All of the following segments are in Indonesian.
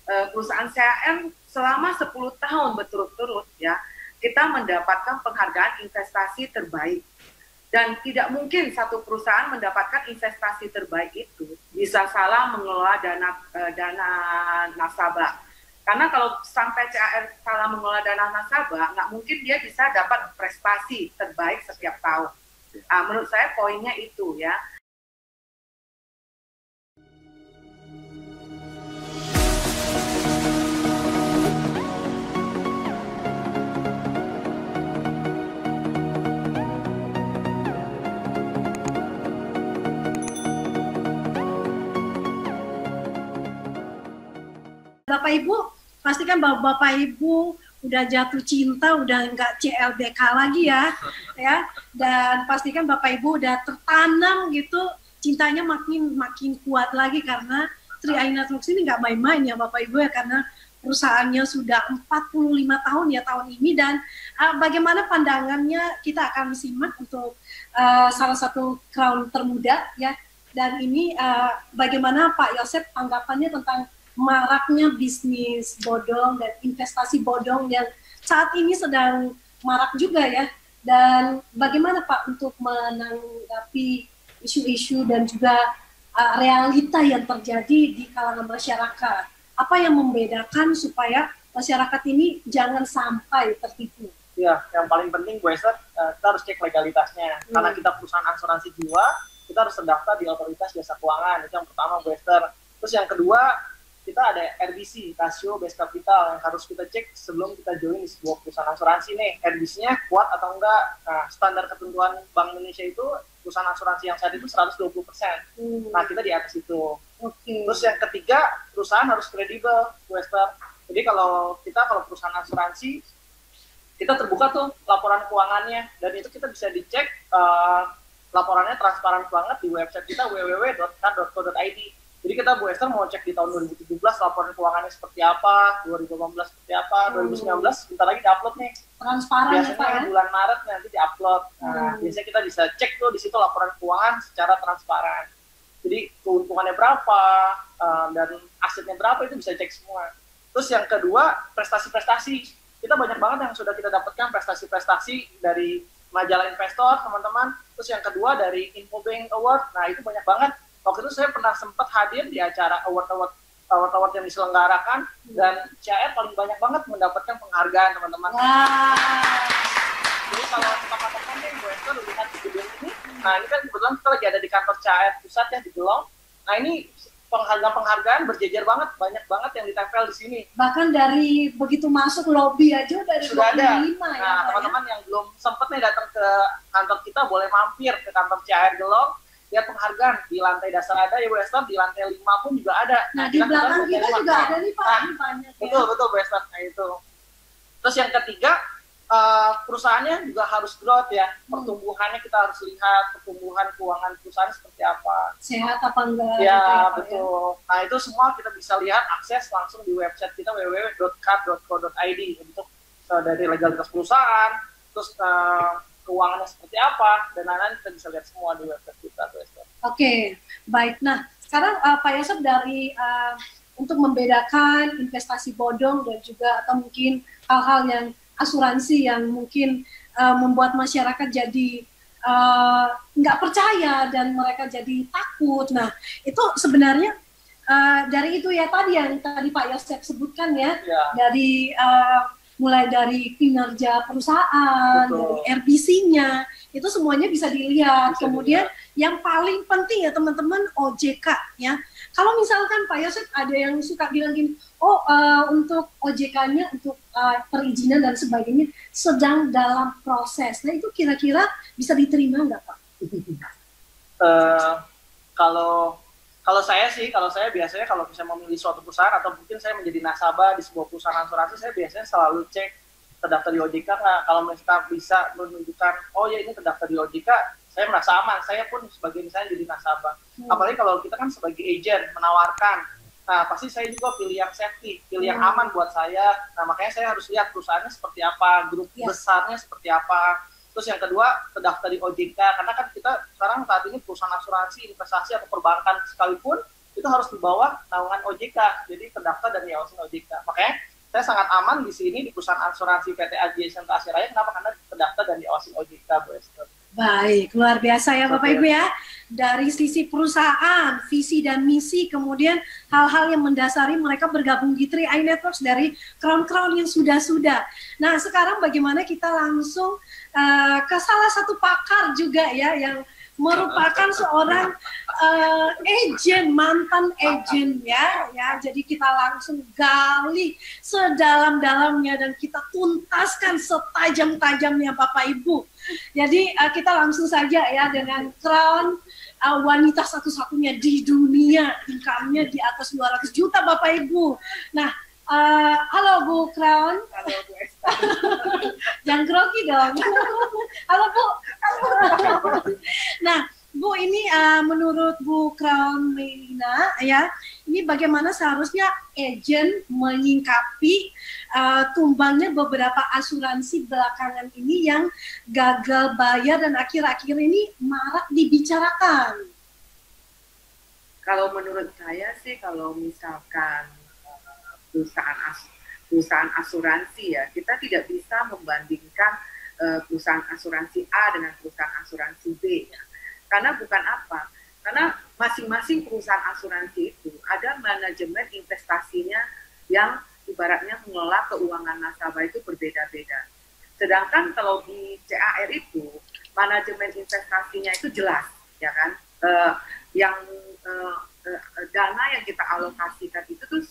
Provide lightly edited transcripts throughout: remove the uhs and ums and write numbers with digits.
perusahaan CAM selama 10 tahun berturut-turut ya, kita mendapatkan penghargaan investasi terbaik. Dan tidak mungkin satu perusahaan mendapatkan investasi terbaik itu bisa salah mengelola dana nasabah. Karena kalau sampai CAR salah mengelola dana nasabah, nggak mungkin dia bisa dapat prestasi terbaik setiap tahun. Menurut saya poinnya itu ya. Bapak Ibu, pastikan bahwa Bapak Ibu udah jatuh cinta, udah nggak CLBK lagi ya. Dan pastikan Bapak Ibu udah tertanam gitu, cintanya makin kuat lagi karena Tri Ain Networks ini nggak main-main ya Bapak Ibu ya, karena perusahaannya sudah 45 tahun ya tahun ini. Dan bagaimana pandangannya kita akan simak untuk salah satu crown termuda ya. Dan ini bagaimana Pak Yosep tanggapannya tentang maraknya bisnis bodong dan investasi bodong yang saat ini sedang marak juga ya. Dan bagaimana Pak untuk menanggapi isu-isu dan juga realita yang terjadi di kalangan masyarakat? Apa yang membedakan supaya masyarakat ini jangan sampai tertipu? Ya, yang paling penting Bu Esther, kita harus cek legalitasnya. Karena kita perusahaan asuransi jiwa, kita harus terdaftar di Otoritas Jasa Keuangan. Itu yang pertama Bu Esther. Terus yang kedua, kita ada RBC, Rasio Base Capital, yang harus kita cek sebelum kita join di sebuah perusahaan asuransi nih. RBC-nya kuat atau enggak. Nah, standar ketentuan Bank Indonesia itu, perusahaan asuransi yang saat itu 120%. Nah, kita di atas itu. Terus yang ketiga, perusahaan harus kredibel, Bu Esther. Jadi kalau perusahaan asuransi, kita terbuka tuh laporan keuangannya, dan itu kita bisa dicek laporannya transparan banget di website kita www.k.co.id. Jadi kita Bu Esther mau cek di tahun 2017 laporan keuangannya seperti apa, 2018 seperti apa, 2019 bentar lagi diupload nih. Transparan biasanya ya Pak ya? Bulan Maret nanti diupload. Nah, biasanya kita bisa cek tuh di situ laporan keuangan secara transparan. Jadi keuntungannya berapa dan asetnya berapa itu bisa cek semua. Terus yang kedua, prestasi-prestasi. Kita banyak banget yang sudah kita dapatkan prestasi-prestasi dari majalah investor, teman-teman. Terus yang kedua dari Infobank Award. Nah, itu banyak banget. Waktu itu saya pernah sempat hadir di acara award yang diselenggarakan, dan CAR paling banyak banget mendapatkan penghargaan, teman-teman. Jadi kalau teman-teman nih, Bu Esther lihat di gedung ini, nah ini kan kebetulan kita lagi ada di kantor CAR pusat ya di Gelong. Nah ini penghargaan berjejer banget, banyak banget yang ditempel di sini. Bahkan dari begitu masuk lobby aja dari sudah ada. 5 ya. Nah teman-teman yang belum sempet nih datang ke kantor kita, boleh mampir ke kantor CAR Gelong. Lihat penghargaan di lantai dasar ada ya Bu Esther, di lantai 5 pun juga ada. Nah di belakang kita juga ada nih Pak, ini banyak ya. Betul Bu Esther, nah itu. Terus yang ketiga, perusahaannya juga harus growth ya, pertumbuhannya kita harus lihat pertumbuhan keuangan perusahaan seperti apa. Sehat apa enggak? Ya betul. Ya. Nah itu semua kita bisa lihat, akses langsung di website kita www.k.co.id untuk dari legalitas perusahaan, terus keuangannya seperti apa, dan lain-lain kita bisa lihat semua di website kita. Oke, baik. Nah, sekarang Pak Yosep dari untuk membedakan investasi bodong dan juga atau mungkin hal-hal yang asuransi yang mungkin membuat masyarakat jadi nggak percaya dan mereka jadi takut. Nah, itu sebenarnya dari itu ya tadi yang tadi Pak Yosep sebutkan ya. Dari mulai dari kinerja perusahaan, dari RBC-nya, itu semuanya bisa dilihat. Kemudian yang paling penting ya teman-teman, OJK ya. Kalau misalkan Pak Yosep ada yang suka bilang gini, untuk OJK-nya, untuk perizinan dan sebagainya sedang dalam proses. Nah itu kira-kira bisa diterima nggak Pak? Kalau saya biasanya kalau bisa memilih suatu perusahaan atau mungkin saya menjadi nasabah di sebuah perusahaan asuransi, saya biasanya selalu cek terdaftar di OJK nggak. Kalau mereka bisa menunjukkan, oh ya ini terdaftar di OJK, saya merasa aman. Saya pun sebagai misalnya jadi nasabah. Apalagi kalau kita kan sebagai agent menawarkan, nah pasti saya juga pilih yang safety, pilih yang aman buat saya. Nah makanya saya harus lihat perusahaannya seperti apa, grup besarnya seperti apa. Terus yang kedua, terdaftar di OJK, karena kan kita sekarang saat ini perusahaan asuransi, investasi, atau perbankan sekalipun, itu harus di bawah naungan OJK, jadi terdaftar dan diawasin OJK. Makanya saya sangat aman di sini di perusahaan asuransi PT Adjacent Asia Raya. Kenapa? Karena terdaftar dan diawasin OJK, Bu Esther. Baik, luar biasa ya Bapak Ibu ya. Dari sisi perusahaan, visi dan misi, kemudian hal-hal yang mendasari mereka bergabung di 3i Networks dari crown-crown yang sudah-sudah. Nah, sekarang bagaimana kita langsung ke salah satu pakar juga ya, yang merupakan seorang agent, mantan agent ya. Jadi kita langsung gali sedalam-dalamnya dan kita tuntaskan setajam-tajamnya Bapak Ibu. Jadi kita langsung saja ya dengan crown wanita satu-satunya di dunia, income-nya di atas 200 juta Bapak Ibu. Nah, halo Bu Crown. Halo Bu Esther. Jangan grogi dong. Halo Bu. Nah, Bu, ini menurut Bu Crown Melina ya, ini bagaimana seharusnya agent menyingkapi tumbangnya beberapa asuransi belakangan ini yang gagal bayar dan akhir-akhir ini marak dibicarakan. Kalau menurut saya sih, kalau misalkan perusahaan asuransi ya, kita tidak bisa membandingkan perusahaan asuransi A dengan perusahaan asuransi B ya. Karena bukan apa? Karena masing-masing perusahaan asuransi itu ada manajemen investasinya yang ibaratnya mengelola keuangan nasabah itu berbeda-beda. Sedangkan kalau di CAR itu manajemen investasinya itu jelas, ya kan? Dana yang kita alokasikan itu tuh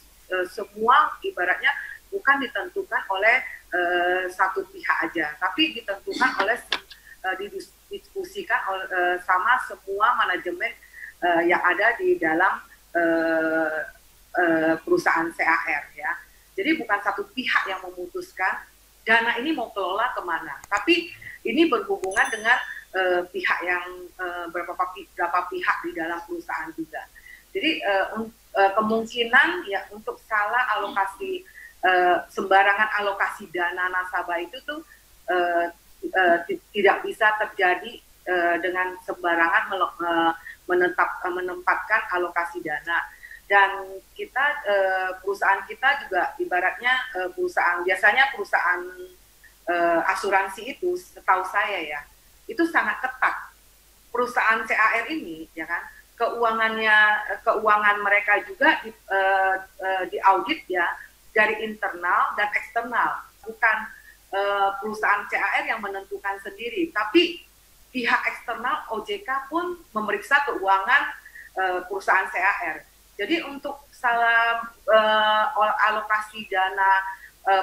semua ibaratnya bukan ditentukan oleh satu pihak aja, tapi ditentukan oleh didiskusikan sama semua manajemen yang ada di dalam perusahaan CAR ya. Jadi bukan satu pihak yang memutuskan dana ini mau kelola kemana, tapi ini berhubungan dengan pihak yang berapa pihak di dalam perusahaan juga. Jadi kemungkinan ya untuk salah alokasi, sembarangan alokasi dana nasabah itu tuh tidak bisa terjadi dengan sembarangan menempatkan alokasi dana. Dan kita perusahaan kita juga ibaratnya biasanya perusahaan asuransi itu setahu saya ya itu sangat ketat. Perusahaan CAR ini ya kan keuangan mereka juga diaudit ya dari internal dan eksternal, bukan perusahaan CAR yang menentukan sendiri, tapi pihak eksternal OJK pun memeriksa keuangan perusahaan CAR. Jadi untuk salah alokasi dana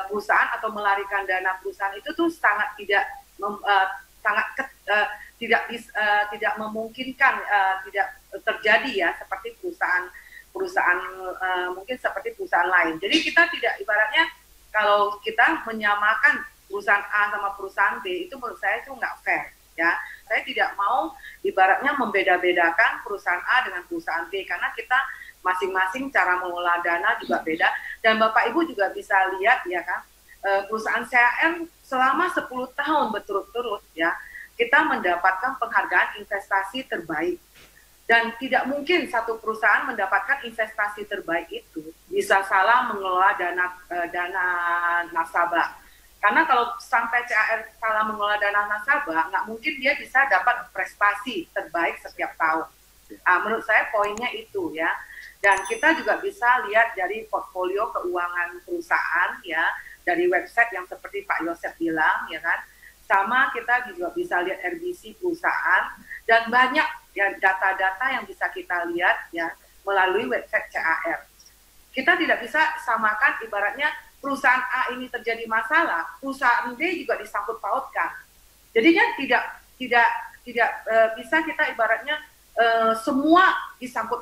perusahaan atau melarikan dana perusahaan itu tuh sangat tidak memungkinkan, tidak terjadi ya seperti perusahaan mungkin seperti perusahaan lain. Jadi kita tidak, ibaratnya kalau kita menyamakan perusahaan A sama perusahaan B itu menurut saya itu nggak fair ya. Saya tidak mau ibaratnya membeda-bedakan perusahaan A dengan perusahaan B karena kita masing-masing cara mengelola dana juga beda. Dan Bapak Ibu juga bisa lihat ya kan, perusahaan CAR selama 10 tahun berturut-turut ya kita mendapatkan penghargaan investasi terbaik. Dan tidak mungkin satu perusahaan mendapatkan investasi terbaik itu bisa salah mengelola dana nasabah. Karena kalau sampai CAR salah mengelola dana nasabah, nggak mungkin dia bisa dapat prestasi terbaik setiap tahun. Menurut saya poinnya itu ya. Dan kita juga bisa lihat dari portfolio keuangan perusahaan ya, dari website yang seperti Pak Yosef bilang ya kan. Sama kita juga bisa lihat RBC perusahaan dan banyak ya data-data yang bisa kita lihat ya melalui website CAR. Kita tidak bisa samakan ibaratnya perusahaan A ini terjadi masalah, perusahaan B juga disangkut pautkan. Jadinya tidak bisa kita ibaratnya semua disangkut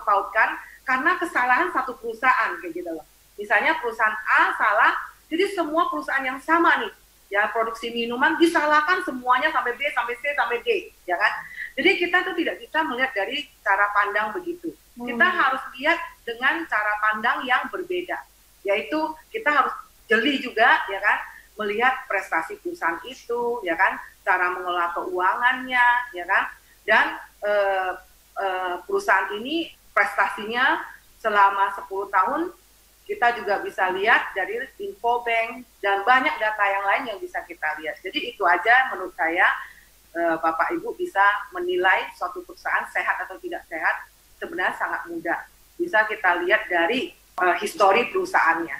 pautkan karena kesalahan satu perusahaan kayak gitu loh. Misalnya perusahaan A salah, jadi semua perusahaan yang sama nih ya produksi minuman disalahkan semuanya sampai B sampai C sampai D ya kan. Jadi kita tuh tidak bisa melihat dari cara pandang begitu. Kita harus lihat dengan cara pandang yang berbeda. Yaitu kita harus jeli juga ya kan, melihat prestasi perusahaan itu ya kan, cara mengelola keuangannya ya kan, dan perusahaan ini prestasinya selama 10 tahun. Kita juga bisa lihat dari Infobank dan banyak data yang lain yang bisa kita lihat. Jadi itu aja menurut saya, Bapak Ibu bisa menilai suatu perusahaan sehat atau tidak sehat sebenarnya sangat mudah. Bisa kita lihat dari histori perusahaannya.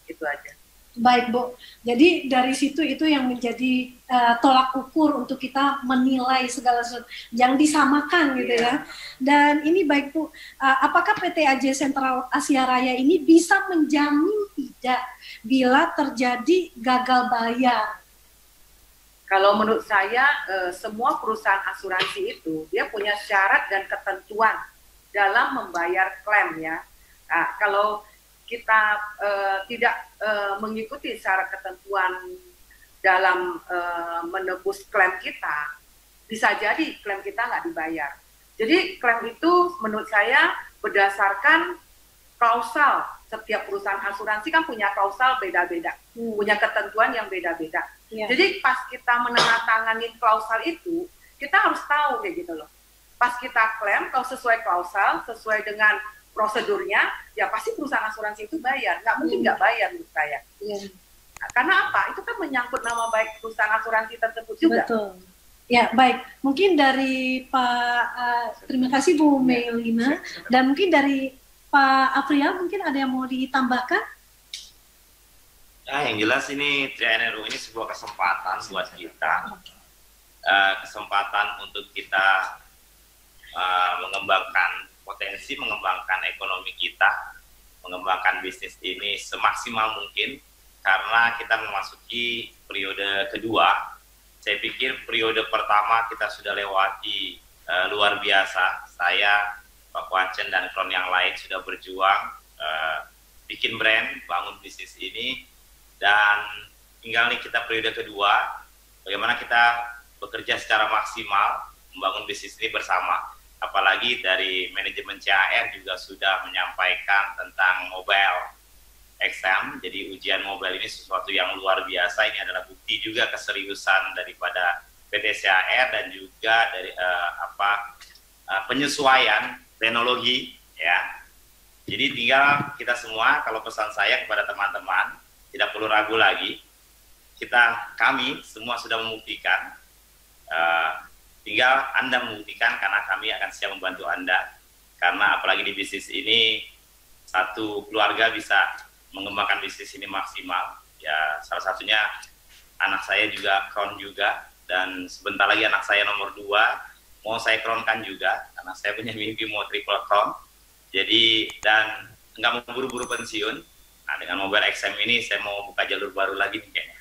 Itu aja. Baik, Bu. Jadi dari situ itu yang menjadi tolak ukur untuk kita menilai segala sesuatu, yang disamakan gitu ya. Dan ini baik, Bu, apakah PT AJ Sentral Asia Raya ini bisa menjamin tidak bila terjadi gagal bayar? Kalau menurut saya, semua perusahaan asuransi itu dia punya syarat dan ketentuan dalam membayar klaim ya. Nah, kalau kita tidak mengikuti syarat ketentuan dalam menebus klaim kita, bisa jadi klaim kita nggak dibayar. Jadi klaim itu menurut saya berdasarkan klausal. Setiap perusahaan asuransi kan punya klausal beda-beda, punya ketentuan yang beda-beda. Jadi pas kita menandatangani klausal itu, kita harus tahu kayak gitu loh. Pas kita klaim, kalau sesuai klausal, sesuai dengan prosedurnya, ya pasti perusahaan asuransi itu bayar. Nggak mungkin nggak bayar menurut saya. Nah, karena apa? Itu kan menyangkut nama baik perusahaan asuransi tersebut juga. Betul. Ya, baik. Mungkin dari Pak, terima kasih Bu Melina, dan mungkin dari Pak Afrial, mungkin ada yang mau ditambahkan? Yang jelas ini TNRU ini sebuah kesempatan buat kita. Kesempatan untuk kita mengembangkan potensi, mengembangkan ekonomi kita, mengembangkan bisnis ini semaksimal mungkin, karena kita memasuki periode kedua. Saya pikir periode pertama kita sudah lewati luar biasa. Saya, Pak Wancen, dan kron yang lain sudah berjuang bikin brand, bangun bisnis ini, dan tinggal nih kita periode kedua, bagaimana kita bekerja secara maksimal membangun bisnis ini bersama. Apalagi dari manajemen CAR juga sudah menyampaikan tentang mobile exam. Jadi ujian mobile ini sesuatu yang luar biasa. Ini adalah bukti juga keseriusan daripada PT CAR dan juga dari penyesuaian teknologi ya. Jadi tinggal kita semua, kalau pesan saya kepada teman-teman, tidak perlu ragu lagi. Kami semua sudah membuktikan. Tinggal Anda membuktikan, karena kami akan siap membantu Anda. Karena apalagi di bisnis ini, satu keluarga bisa mengembangkan bisnis ini maksimal. Ya, salah satunya anak saya juga kron juga, dan sebentar lagi anak saya nomor 2 mau saya kronkan juga, karena saya punya mimpi mau triple kron. Jadi, dan nggak mau buru-buru pensiun. Nah, dengan mobile XM ini saya mau buka jalur baru lagi nih kayaknya.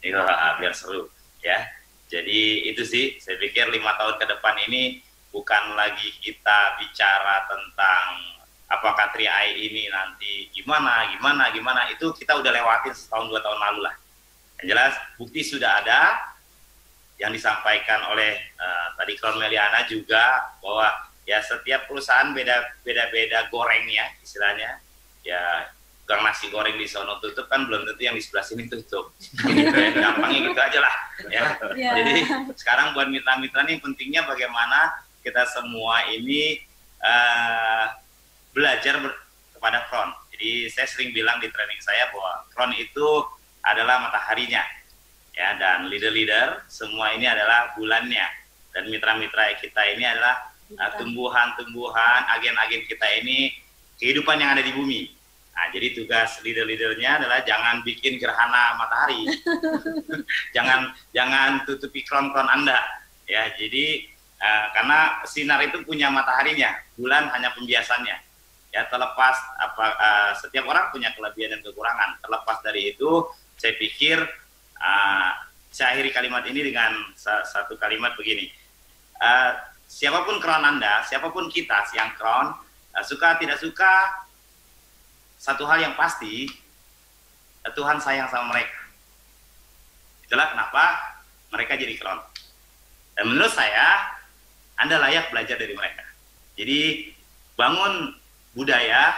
Itu biar seru ya. Jadi itu sih, saya pikir 5 tahun ke depan ini bukan lagi kita bicara tentang apakah 3i ini nanti gimana, itu kita udah lewatin setahun 2 tahun lalu lah. Yang jelas bukti sudah ada, yang disampaikan oleh tadi Kron Meliana juga, bahwa ya setiap perusahaan beda-beda gorengnya istilahnya. Ya tukang nasi goreng di sono tutup kan belum tentu yang di sebelah sini tutup. Gitu ya, gampangnya gitu aja lah ya. Jadi sekarang buat mitra-mitra ini pentingnya bagaimana kita semua ini belajar kepada Kron. Jadi saya sering bilang di training saya bahwa Kron itu adalah mataharinya ya, dan leader-leader semua ini adalah bulannya, dan mitra-mitra kita ini adalah tumbuhan-tumbuhan, agen-agen kita ini kehidupan yang ada di bumi. Nah, jadi tugas leader-leadernya adalah jangan bikin gerhana matahari, jangan tutupi kron-kron Anda, ya. Jadi karena sinar itu punya mataharinya, bulan hanya pembiasannya, ya. Terlepas setiap orang punya kelebihan dan kekurangan. Terlepas dari itu, saya pikir saya akhiri kalimat ini dengan satu kalimat begini: siapapun kron Anda, siapapun kita yang kron, suka tidak suka, satu hal yang pasti, Tuhan sayang sama mereka. Itulah kenapa mereka jadi kron. Dan menurut saya, Anda layak belajar dari mereka. Jadi bangun budaya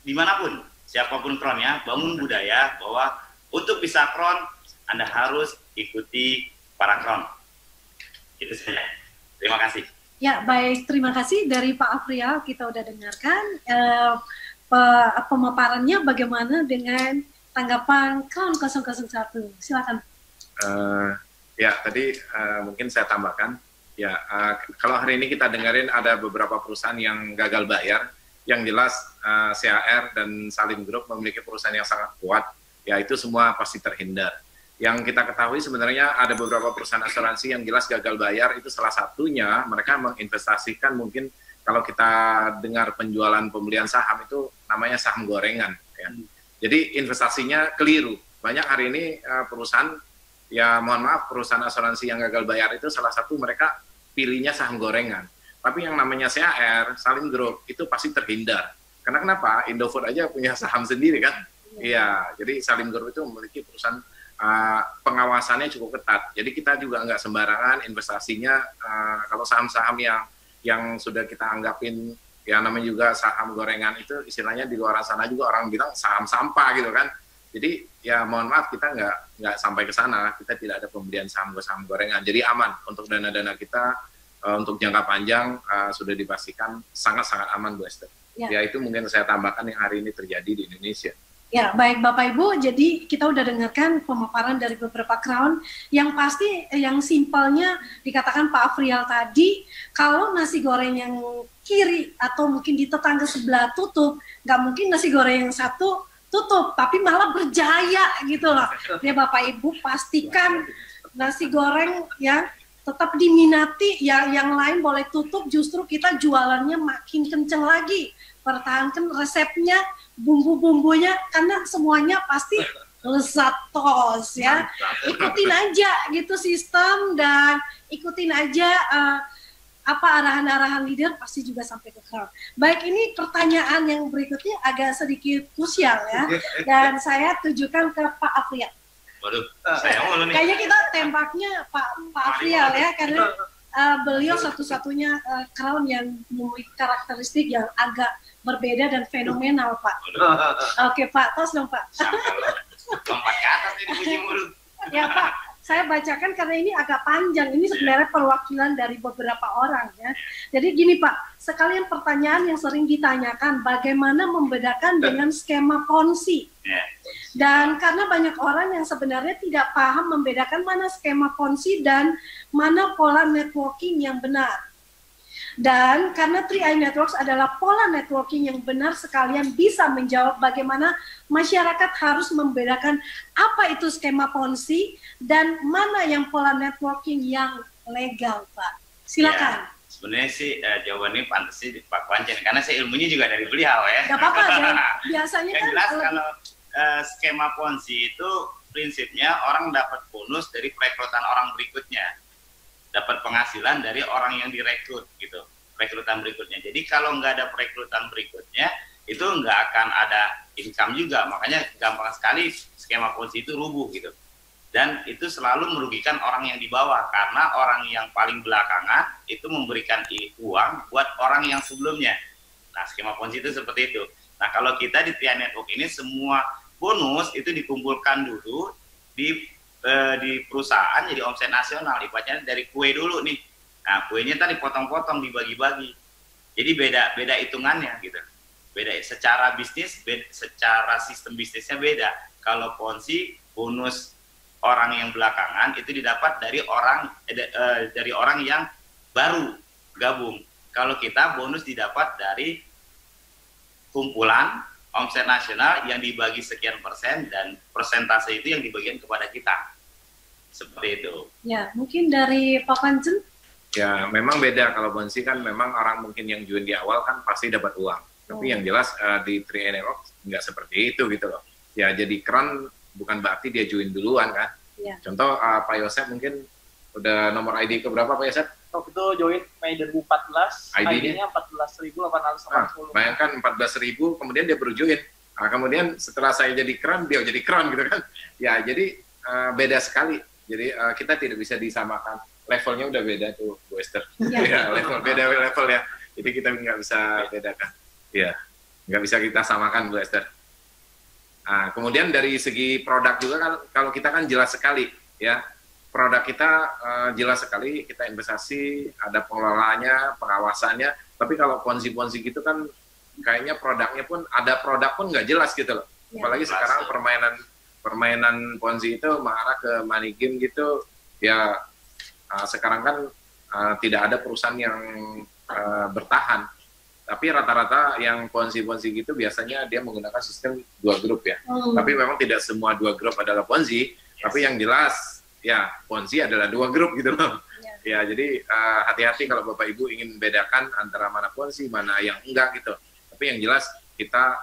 dimanapun, siapapun kronnya, bangun budaya bahwa untuk bisa kron, Anda harus ikuti para kron. Itu saja. Terima kasih. Ya, baik. Terima kasih dari Pak Afrial. Kita udah dengarkan pemaparannya bagaimana dengan tanggapan Crown 001. Silakan. Ya, tadi mungkin saya tambahkan. Ya, kalau hari ini kita dengerin ada beberapa perusahaan yang gagal bayar. Yang jelas CAR dan Salim Group memiliki perusahaan yang sangat kuat. Ya, itu semua pasti terhindar. Yang kita ketahui sebenarnya ada beberapa perusahaan asuransi yang jelas gagal bayar, itu salah satunya mereka menginvestasikan, mungkin kalau kita dengar penjualan pembelian saham itu namanya saham gorengan. Ya. Jadi investasinya keliru. Banyak hari ini perusahaan, ya mohon maaf, perusahaan asuransi yang gagal bayar itu salah satu mereka pilihnya saham gorengan. Tapi yang namanya CAR, Salim Group, itu pasti terhindar. Karena kenapa? Indofood aja punya saham sendiri kan? Iya, jadi Salim Group itu memiliki perusahaan pengawasannya cukup ketat. Jadi kita juga nggak sembarangan investasinya. Kalau saham-saham yang sudah kita anggapin, ya namanya juga saham gorengan itu istilahnya di luar sana juga orang bilang saham sampah gitu kan. Jadi ya mohon maaf, kita nggak sampai ke sana. Kita tidak ada pembelian saham gorengan. Jadi aman untuk dana-dana kita untuk jangka panjang sudah dipastikan sangat-sangat aman, Bu Esther. Ya, itu mungkin saya tambahkan yang hari ini terjadi di Indonesia. Ya, baik Bapak Ibu, jadi kita udah dengarkan pemaparan dari beberapa Crown, yang pasti yang simpelnya dikatakan Pak Afrial tadi, kalau nasi goreng yang kiri atau mungkin di tetangga sebelah tutup, nggak mungkin nasi goreng yang satu tutup, tapi malah berjaya gitu loh. Ya Bapak Ibu, pastikan nasi goreng yang tetap diminati, yang lain boleh tutup, justru kita jualannya makin kenceng lagi. Pertahankan resepnya, bumbu-bumbunya, karena semuanya pasti lezat tos ya. Ikutin aja gitu sistem, dan ikutin aja arahan-arahan leader, pasti juga sampai ke Crown. Baik, ini pertanyaan yang berikutnya agak sedikit krusial ya, dan saya tujukan ke Pak Afrial. Waduh, saya mau nih. Kayaknya kita tembaknya Pak Afrial ya, karena beliau satu-satunya Crown yang memiliki karakteristik yang agak berbeda dan fenomenal, Pak. Oke, Pak, tos dong, Pak. Lompat ke atas ini bunyi mulu. Ya, Pak, saya bacakan karena ini agak panjang. Ini sebenarnya perwakilan dari beberapa orang ya. Jadi gini, Pak, sekalian pertanyaan yang sering ditanyakan, bagaimana membedakan dengan skema Ponzi? Dan karena banyak orang yang sebenarnya tidak paham membedakan mana skema Ponzi dan mana pola networking yang benar. Dan karena 3i Networks adalah pola networking yang benar, sekalian bisa menjawab bagaimana masyarakat harus membedakan apa itu skema Ponzi dan mana yang pola networking yang legal, Pak. Silakan. Ya, sebenarnya sih jawabannya pantas sih Pak Kwancen, karena saya ilmunya juga dari beliau ya. Gak apa-apa, dan biasanya kan jelas kalau skema Ponzi itu prinsipnya orang dapat bonus dari perekrutan orang berikutnya, dapat penghasilan dari orang yang direkrut gitu, rekrutan berikutnya. Jadi kalau nggak ada perekrutan berikutnya, itu nggak akan ada income juga. Makanya gampang sekali skema Ponzi itu rubuh gitu. Dan itu selalu merugikan orang yang di bawah, karena orang yang paling belakangan itu memberikan uang buat orang yang sebelumnya. Nah, skema Ponzi itu seperti itu. Nah, kalau kita di 3i Network ini semua bonus itu dikumpulkan dulu di perusahaan jadi omset nasional, ibaratnya dari kue dulu nih. Nah, kuenya tadi dipotong-potong, dibagi-bagi. Jadi beda hitungannya gitu. Beda secara bisnis, secara sistem bisnisnya beda. Kalau Ponzi, bonus orang yang belakangan itu didapat dari orang yang baru gabung. Kalau kita bonus didapat dari kumpulan omset nasional yang dibagi sekian persen, dan persentase itu yang dibagikan kepada kita. Seperti itu. Ya, mungkin dari Pak Kwancen. Ya, memang beda. Kalau Ponzi kan memang orang mungkin yang join di awal kan pasti dapat uang. Tapi yang jelas di 3i Network nggak seperti itu gitu loh. Ya, jadi Crown bukan berarti dia join duluan kan. Ya. Contoh Pak Yosef mungkin udah nomor ID ke berapa Pak Yosef? Waktu itu join Mei 2014, ID-nya 14.880. Bayangkan 14.000, kemudian dia baru join. Nah, kemudian setelah saya jadi Crown, dia jadi Crown gitu kan. Ya, jadi beda sekali. Jadi kita tidak bisa disamakan. Levelnya udah beda tuh, Bu Esther. Ya, beda level ya. Jadi kita nggak bisa bedakan. Ya, nggak bisa kita samakan, Bu Esther. Nah, kemudian dari segi produk juga kan, kalau kita kan jelas sekali ya. produk kita jelas sekali, kita investasi, ada pengelolaannya, pengawasannya. Tapi kalau ponzi-ponzi gitu kan kayaknya produknya pun ada produk pun nggak jelas gitu loh. Apalagi sekarang permainan ponzi itu mengarah ke money game gitu. Ya sekarang kan tidak ada perusahaan yang bertahan. Tapi rata-rata yang ponzi-ponzi gitu biasanya dia menggunakan sistem 2 grup ya. Tapi memang tidak semua 2 grup adalah ponzi. Tapi yang jelas ya ponzi adalah 2 grup gitu loh. Ya jadi hati-hati kalau Bapak Ibu ingin bedakan antara mana ponzi, mana yang enggak gitu. Tapi yang jelas kita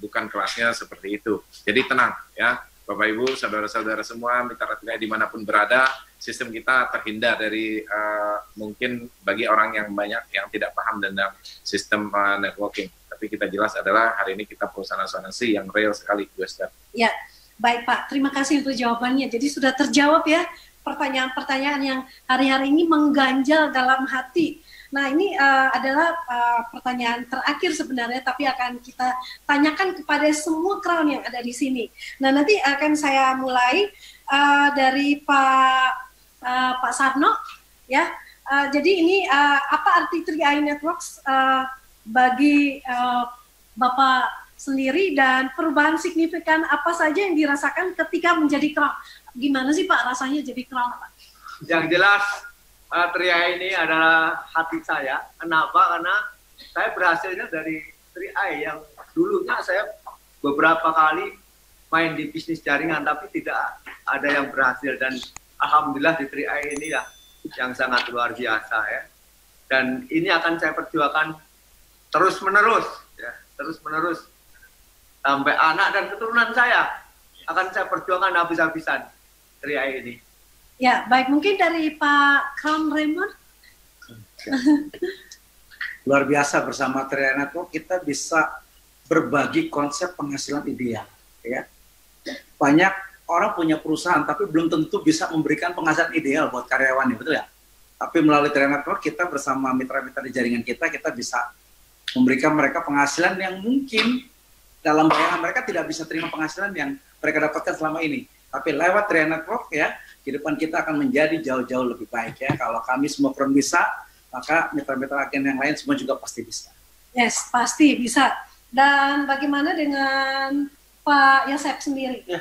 bukan kelasnya seperti itu. Jadi tenang ya Bapak Ibu, saudara-saudara semua, mitra TRI dimanapun berada, sistem kita terhindar dari mungkin bagi orang yang banyak yang tidak paham tentang sistem networking. Tapi kita jelas adalah hari ini kita perusahaan asuransi yang real sekali, Bu Esther. Ya, baik Pak. Terima kasih untuk jawabannya. Jadi sudah terjawab ya pertanyaan-pertanyaan yang hari-hari ini mengganjal dalam hati. Nah ini adalah pertanyaan terakhir sebenarnya, tapi akan kita tanyakan kepada semua crown yang ada di sini. Nah nanti akan saya mulai dari Pak Sarno, ya. Jadi ini apa arti 3i Networks bagi Bapak sendiri dan perubahan signifikan apa saja yang dirasakan ketika menjadi crown? Gimana sih Pak rasanya jadi crown Pak? Yang jelas 3i ini adalah hati saya. Kenapa? Karena saya berhasilnya dari 3i yang dulunya saya beberapa kali main di bisnis jaringan tapi tidak ada yang berhasil, dan alhamdulillah di 3i ini ya yang sangat luar biasa ya. Dan ini akan saya perjuangkan terus menerus ya, terus menerus sampai anak dan keturunan saya akan saya perjuangkan habis-habisan 3i ini. Ya, baik, mungkin dari Pak Crown Raymond. Luar biasa, bersama 3i Network kita bisa berbagi konsep penghasilan ideal. Ya. Banyak orang punya perusahaan tapi belum tentu bisa memberikan penghasilan ideal buat karyawannya, betul ya? Tapi melalui 3i Network kita bersama mitra-mitra di jaringan kita bisa memberikan mereka penghasilan yang mungkin dalam bayangan mereka tidak bisa terima penghasilan yang mereka dapatkan selama ini. Tapi lewat 3i Network ya, kehidupan kita akan menjadi jauh-jauh lebih baik ya. Kalau kami semua crown bisa, maka mitra-mitra agen yang lain semua juga pasti bisa. Yes, pasti bisa. Dan bagaimana dengan Pak Yosep sendiri? Ya,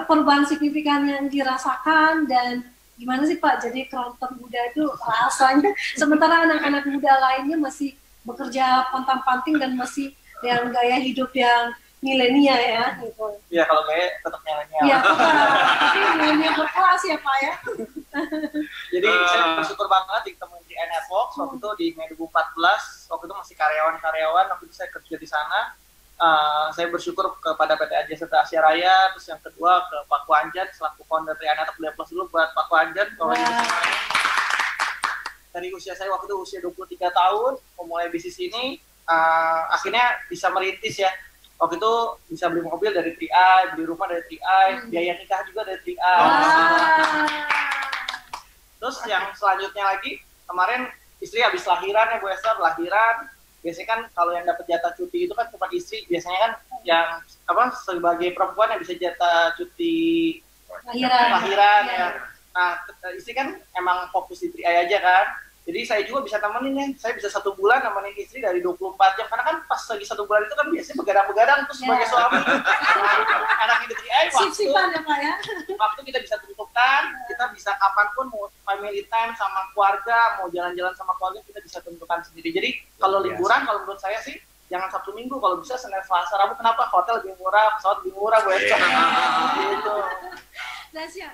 perubahan signifikan yang dirasakan dan gimana sih Pak jadi crown termuda itu rasanya? Sementara anak-anak muda lainnya masih bekerja pantang-panting dan masih yang gaya hidup yang milenial ya gitu. Iya, kalau gaya tetap milenial. Iya, tapi milenial berkelas ya Pak ya. Jadi saya bersyukur banget ditemuin di Networks waktu itu di Mei 2014, waktu itu masih karyawan-karyawan, waktu itu saya kerja di sana. Saya bersyukur kepada PT Ajiasa Asia Raya, terus yang kedua ke Pak Kuanjan selaku founder 3i Networks. Beli plus dulu buat Pak Kuanjan. Dari usia saya waktu itu usia 23 tahun, memulai bisnis ini, akhirnya bisa merintis ya. Waktu itu bisa beli mobil dari 3i, beli rumah dari 3i, biaya nikah juga dari 3i. Terus yang selanjutnya lagi, kemarin istri habis lahiran ya Bu Esther, lahiran. Biasanya kan kalau yang dapat jatah cuti itu kan cuma istri, biasanya kan yang sebagai perempuan yang bisa jatah cuti lahiran ya. Nah, istri kan emang fokus di 3i aja kan. Jadi saya juga bisa temenin ya, saya bisa 1 bulan nemenin istri dari 24 jam. Karena kan pas lagi 1 bulan itu kan biasanya begadang-begadang tuh sebagai suami. Anak di 3i waktu kita bisa tentukan, kita bisa kapanpun mau family time sama keluarga, mau jalan-jalan sama keluarga kita bisa tentukan sendiri. Jadi kalau liburan, kalau menurut saya sih jangan Sabtu Minggu, kalau bisa Senin Selasa Rabu. Kenapa? Hotel lebih murah, pesawat lebih murah Bu Esther. Gitu. Dasya.